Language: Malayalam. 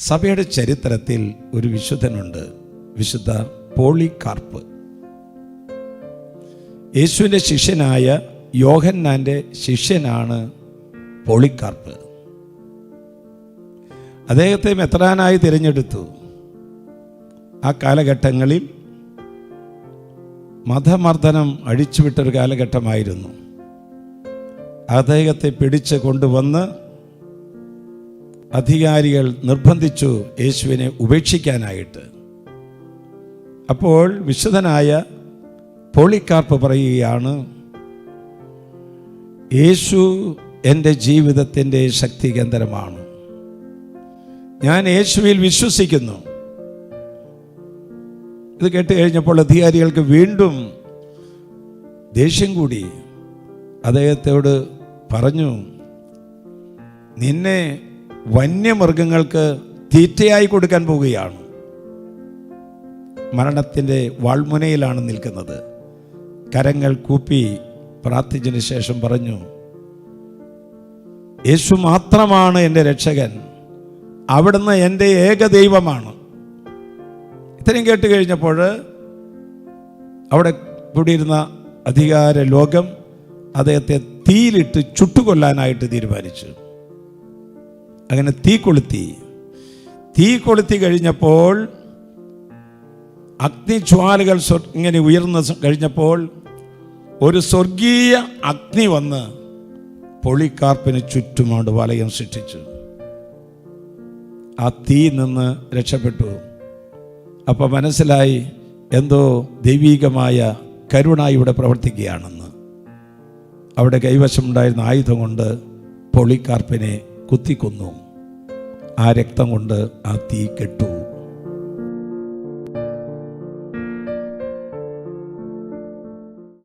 സഭയുടെ ചരിത്രത്തിൽ ഒരു വിശുദ്ധനുണ്ട്, വിശുദ്ധ പോളികാർപ്പ്. യേശുവിൻ്റെ ശിഷ്യനായ യോഹന്നാൻ്റെ ശിഷ്യനാണ് പോളികാർപ്പ്. അദ്ദേഹത്തെ മെത്രാനായി തിരഞ്ഞെടുത്തു. ആ കാലഘട്ടങ്ങളിൽ മതമർദ്ദനം അഴിച്ചുവിട്ടൊരു കാലഘട്ടമായിരുന്നു. അദ്ദേഹത്തെ പിടിച്ച് കൊണ്ടുവന്ന് അധികാരികൾ നിർബന്ധിച്ചു യേശുവിനെ ഉപേക്ഷിക്കാനായിട്ട്. അപ്പോൾ വിശുദ്ധനായ പോളികാർപ്പ് പറയുകയാണ്, യേശു എൻ്റെ ജീവിതത്തിൻ്റെ ശക്തി കേന്ദ്രമാണ്. ഞാൻ യേശുവിൽ വിശ്വസിക്കുന്നു. ഇത് കേട്ട് കഴിഞ്ഞപ്പോൾ അധികാരികൾക്ക് വീണ്ടും ദേഷ്യം കൂടി. അദ്ദേഹത്തോട് പറഞ്ഞു, നിന്നെ വന്യമൃഗങ്ങൾക്ക് തീറ്റയായി കൊടുക്കാൻ പോവുകയാണ്. മരണത്തിൻ്റെ വാൾമുനയിലാണ് നിൽക്കുന്നത്. കരങ്ങൾ കൂപ്പി പ്രാർത്ഥിച്ചതിന് ശേഷം പറഞ്ഞു, യേശു മാത്രമാണ് എൻ്റെ രക്ഷകൻ, അവിടുന്ന് എൻ്റെ ഏകദൈവമാണ്. ഇത്രയും കേട്ട് കഴിഞ്ഞപ്പോൾ അവിടെ കൂടിയിരുന്ന അധികാര ലോകം അദ്ദേഹത്തെ തീയിലിട്ട് ചുട്ടുകൊല്ലാനായിട്ട് തീരുമാനിച്ചു. അങ്ങനെ തീ കൊളുത്തി കഴിഞ്ഞപ്പോൾ അഗ്നിജ്വാലകൾ ഇങ്ങനെ ഉയർന്നു കഴിഞ്ഞപ്പോൾ ഒരു സ്വർഗീയ അഗ്നി വന്ന് പോളികാർപ്പിന് ചുറ്റുമാണ്ട് വലയം സൃഷ്ടിച്ചു. ആ തീ നിന്ന് രക്ഷപ്പെട്ടു. അപ്പോൾ മനസ്സിലായി, എന്തോ ദൈവീകമായ കരുണ ഇവിടെ പ്രവർത്തിക്കുകയാണെന്ന്. അവിടെ കൈവശമുണ്ടായിരുന്ന ആയുധം കൊണ്ട് പോളികാർപ്പിനെ കുത്തിക്കൊന്നു. ആ രക്തം കൊണ്ട് ആ തീ കെട്ടു.